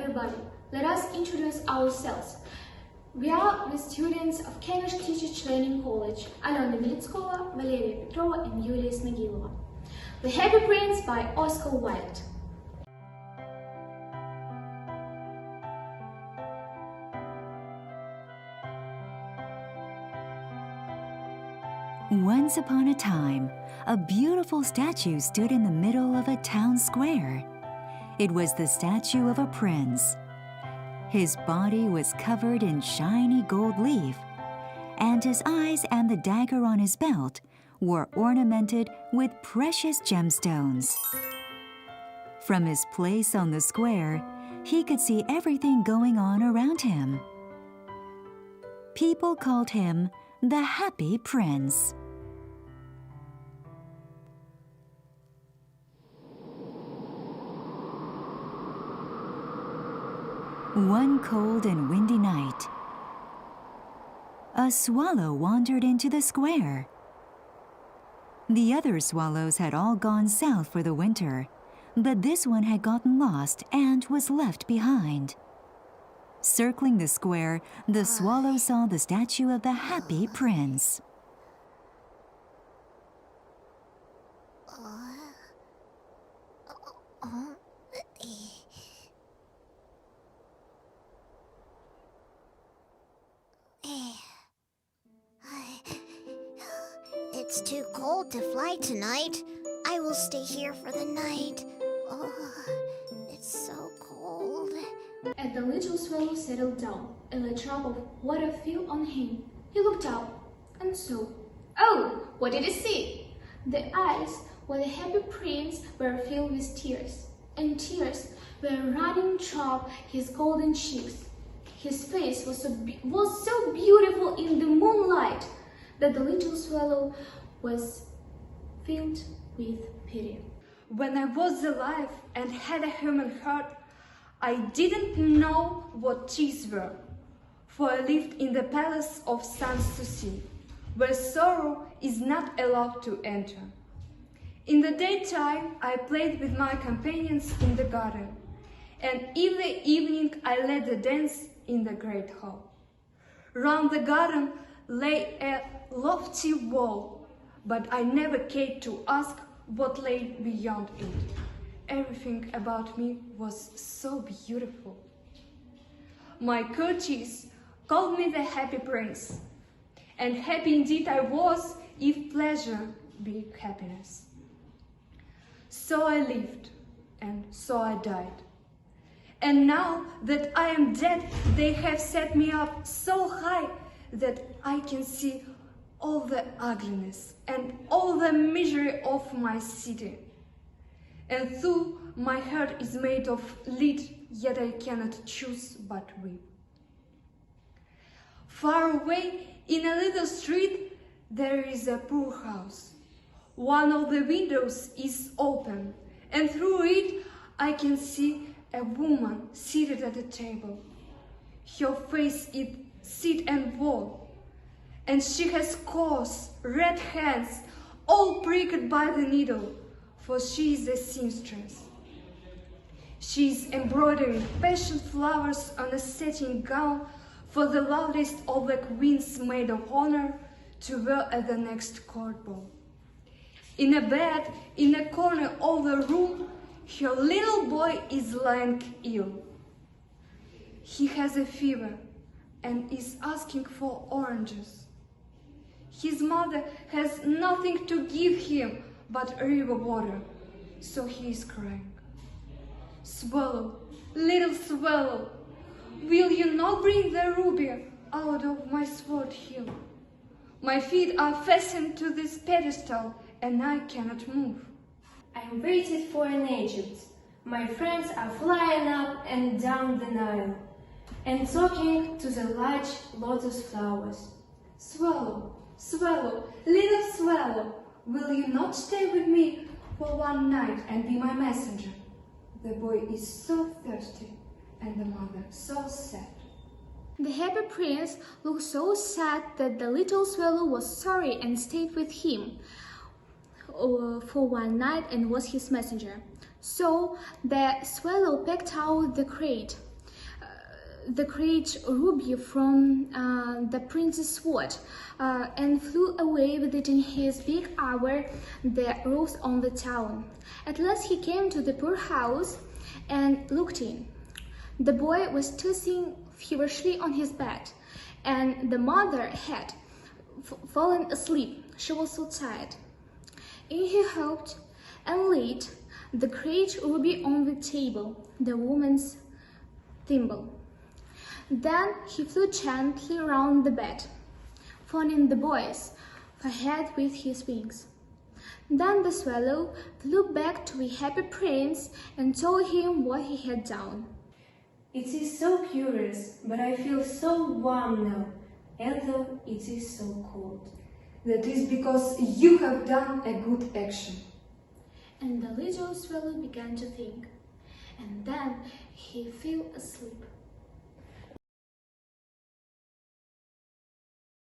everybody, let us introduce ourselves. We are the students of Cambridge Teachers Training College, Alena Velitskova, Valeria Petrova and Yulia Snagilova. The Happy Prince by Oscar Wilde. Once upon a time, a beautiful statue stood in the middle of a town square. It was the statue of a prince. His body was covered in shiny gold leaf, and his eyes and the dagger on his belt were ornamented with precious gemstones. From his place on the square, he could see everything going on around him. People called him the Happy Prince. One cold and windy night, a swallow wandered into the square. The other swallows had all gone south for the winter, but this one had gotten lost and was left behind. Circling the square, the swallow saw the statue of the Happy Prince. It's too cold to fly tonight. I will stay here for the night. Oh, it's so cold. As the little swallow settled down, and a drop of water fell on him, he looked up and saw. Oh, what did he see? The eyes of the Happy Prince were filled with tears, and tears were running down his golden cheeks. His face was so beautiful in the moonlight that the little swallow was filled with pity. When I was alive and had a human heart, I didn't know what tears were, for I lived in the palace of Sanssouci, where sorrow is not allowed to enter. In the daytime, I played with my companions in the garden, and in the evening I led the dance in the great hall. Round the garden lay a lofty wall, but I never cared to ask what lay beyond it. Everything about me was so beautiful. My courtiers called me the Happy Prince, and happy indeed I was if pleasure be happiness. So I lived, and so I died. And now that I am dead, they have set me up so high that I can see all the ugliness and all the misery of my city. And though my heart is made of lead, yet I cannot choose but weep. Far away in a little street there is a poor house. One of the windows is open, and through it I can see a woman seated at a table. Her face is set and wall, and she has coarse, red hands, all pricked by the needle, for she is a seamstress. She is embroidering passion flowers on a satin gown for the loudest of the queen's maid of honor to wear at the next court ball. In a bed, in a corner of the room, her little boy is lying ill. He has a fever and is asking for oranges. His mother has nothing to give him but river water, so he is crying. Swallow, little swallow, will you not bring the ruby out of my sword hill? My feet are fastened to this pedestal, and I cannot move. I waited for an agent. My friends are flying up and down the Nile, and talking to the large lotus flowers. Swallow, swallow, little swallow, will you not stay with me for one night and be my messenger? The boy is so thirsty, and the mother so sad. The Happy Prince looked so sad that the little swallow was sorry and stayed with him for one night and was his messenger. So the swallow packed out the crate, the great ruby from the prince's sword and flew away with it in his big hour that rose on the town. At last he came to the poor house and looked in. The boy was tossing feverishly on his bed, and the mother had fallen asleep. She was so tired. In he hopped and laid the great ruby on the table, the woman's thimble. Then he flew gently round the bed, fanning the boy's forehead with his wings. Then the swallow flew back to the happy prince and told him what he had done. It is so curious, but I feel so warm now, although it is so cold. That is because you have done a good action. And the little swallow began to think, and then he fell asleep.